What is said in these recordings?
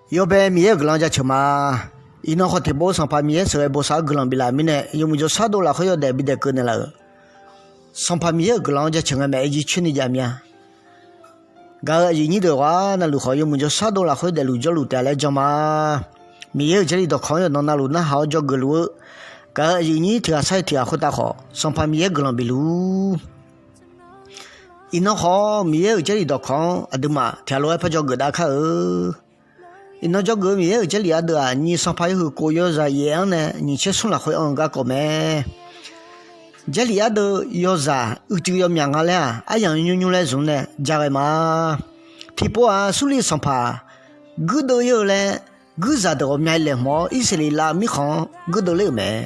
要不米也个人家吃嘛，伊那好提包上怕米也是包啥个人比啦，米呢有么就啥多了，好要带比得个呢了。上怕米也个人家吃个买一去你家面，个你的话那路好有么就啥多了，好带路叫路带来着嘛。米也这里到看要弄那路那好叫个路，个你听啥听好大好，上怕米也个人比路。伊那好米也这里到看啊对嘛，听路还怕叫个大看伊那叫个米也这里啊的啊，你上怕以后过要啥样呢？你去送了会按个搞咩？这里啊的要啥？就要命啊嘞！啊样用来用呢，家个嘛，提波啊，手里上怕，个都有嘞，个啥都买来么？以色列拉米行个都有咩？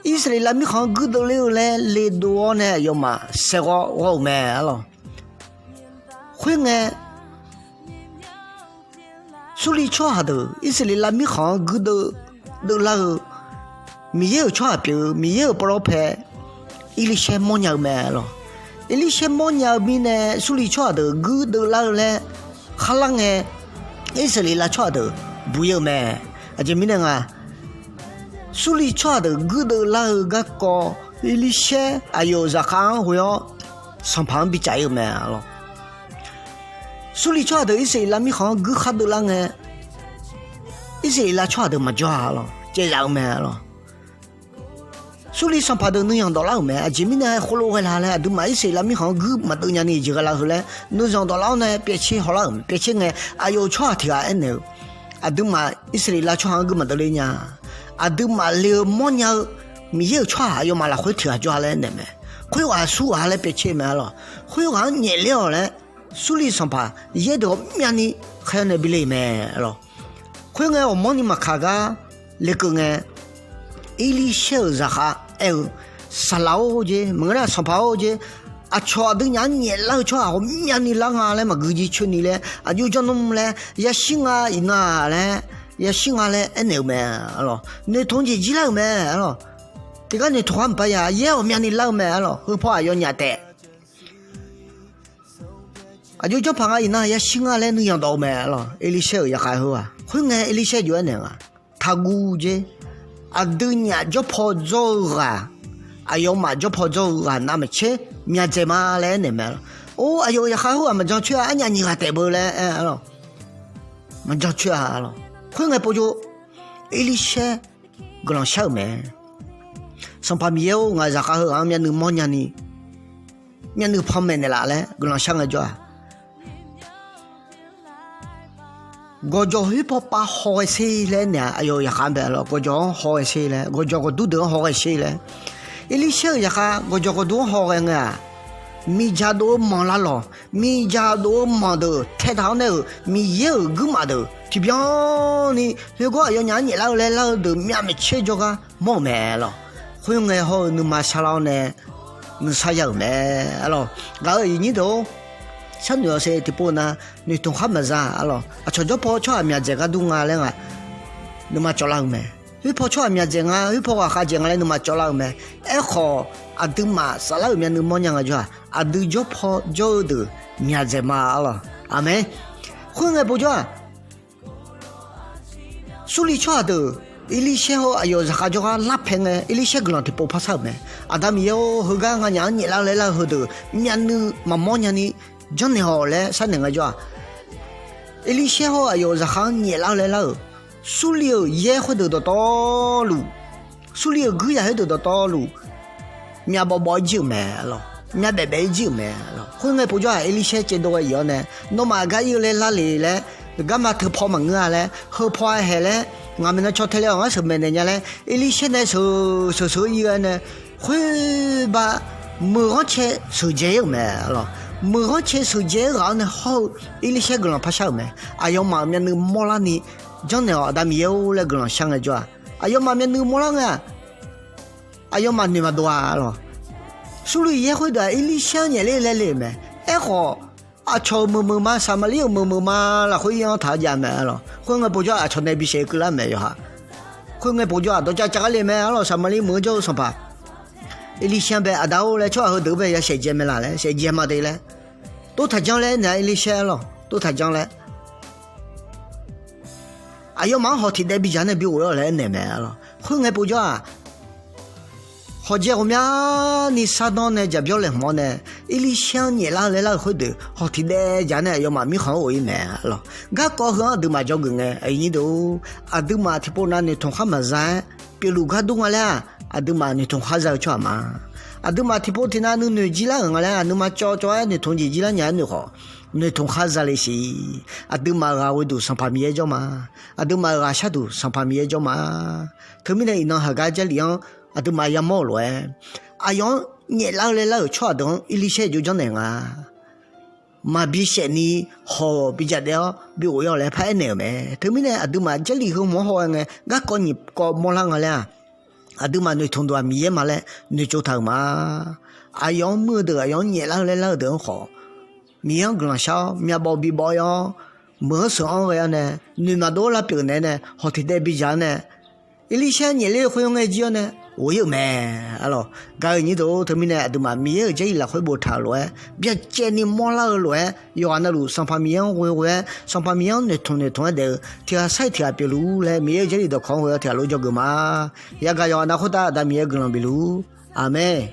以色列拉米行个都有嘞，来多呢要嘛，十个我买了，会呢。手里吃下头，以色列拉米行个都拉后，米也吃下边，米也不老拍，eဠliʃehʼ莫鸟买了，eဠliʃehʼ莫鸟米呢，手里吃下头，个都拉后嘞，哈浪哎，以色列拉吃下头，不要买，而且米呢啊，手里吃下头，个都拉后个高，eဠliʃehʼ Aʔ咋看会要上旁边加油买了。手里吃下头一些拉米行个哈都啷个，一些拉吃下头嘛抓了，这样买了。手里上爬头能养到老没？前面呢，火炉回来了，都买一些拉米行个嘛都让你这个拉后来，能养到老呢，别去好了，别去呢，啊有吃提啊呢，啊都买一些拉吃行个嘛都来呢，啊都买了么呢？没有吃要嘛拉回提啊抓来呢没？会话数啊来别去买了，会话热料嘞。手里上爬也都面你还那边来买了，会我忙你嘛看个那个eဠliʃehʼ Aʔ啥老的，么个上爬的啊，吃的人热老吃啊，面你啷个嘞嘛，估计吃你嘞，啊就叫侬嘞，也行啊，伊那嘞，也行啊嘞，那买了，你同志几老买了，这个你突然不呀，也要面你老买了，何怕要伢的？啊，就叫旁个那也行啊嘞，能养到没了？eဠliʃehʼ也还好啊，会eဠliʃehʼ就那啊，他估计啊，对呀，就跑走啊，哎呦嘛，就跑走啊，那么切，面子嘛嘞那没了。哦，哎呦也还好啊，么讲去啊，人家你还带不嘞？哎了，么讲去啊了，会不就eဠliʃehʼ个人小没，上旁边有我也还好啊，面能忙人呢，面能旁边的啦嘞，个人想个叫。我叫去跑把好些嘞呢，哎呦也喊白了，我叫好些嘞，我叫个都得好些嘞。eဠliʃehʼ也喊，我叫个都好个啊，米家都忙了，米家都忙的，太堂的米也有个嘛的，这边呢，如果要让你老来老的面没吃着个冇买了，会爱好你嘛啥了呢？你啥样买了？然后你都。像有些地方呢，你同他们啥了？啊，除咗跑出面这个东啊嘞啊，你嘛做啷没？你跑出面这个，你跑话下这个嘞，你嘛做啷没？哎好，啊都嘛啥了面你么样个就啊都就跑就的面这嘛了，阿妹，会爱不就啊？手里吃的。eဠliʃehʼ Aʔ啥就个拉平个，eဠliʃehʼ个人提不怕啥没？啊，他们有好个人你老来老好的，面你妈妈你。真的好嘞，啥那个叫eဠliʃehʼ Aʔ啥热老来了，手里也会得到道路，手里个也会得到道路，面包包就买了，面白白就买了，后来不叫eဠliʃehʼ见到个样呢，那么个有来哪里嘞？干嘛偷跑门啊嘞？后跑还嘞？我们那瞧太了，我什么人家嘞？eဠliʃehʼ呢手一个呢，会把某个钱手机又买了。某个钱手机然呢好eဠliʃehʼ个人拍小没？哎呦妈面那个莫拉你，真的啊，他们有那个人想个叫，哎呦妈面那个莫拉啊，哎呦妈你妈多啊了，手里也会的eဠliʃehʼ来没？哎好。啊，瞧么嘛，什么里么嘛，那会让他家买了，会我不叫啊，瞧那边谁个来买哈，会我不叫啊，到家里买了，什么里么叫什么？eဠliʃehʼ呗，啊，到来瞧后头呗，要谁家买啦嘞？谁家嘛对嘞？都他讲嘞，那eဠliʃehʼ了，都他讲嘞。哎呀蛮好听的比家呢比我要来难买了会爱不叫啊好家伙们你啥当呢就表来么呢一里想你拉来拉会的好听的家呢要嘛米好我一买了我高兴都嘛叫个呢哎你都啊都嘛提不那你同哈嘛在比如个东啊啦啊都嘛你同哈在叫嘛啊都嘛提不提那你女几啦我啦你嘛叫你同几几啦年你好你同哈在嘞是啊都嘛个我都上旁边叫嘛啊都嘛个下都上旁边叫嘛他们呢一弄哈个家里样啊都嘛也冇了啊样你老来老错东一里些就讲那个嘛比些你好比较的比我要来拍那没他们呢啊都嘛这里头冇好个我讲你讲冇啷个啦啊都嘛你同多米也嘛嘞你就头嘛啊样没得样你老来老的好米样个小米包比包样没上个样呢你嘛多了别呢好听的比较呢一里些你来会用个叫呢我有买alors ga ni do termine de ma mie je la khoi bo tha lo bia che ni mo la lo yo ana lu sang pa mian we sang pa mian ne thon de tia sai tia pe lu le mie je li do khong we tia lo jo ga ma ya ga yo ana khota da mie glan bi lu amen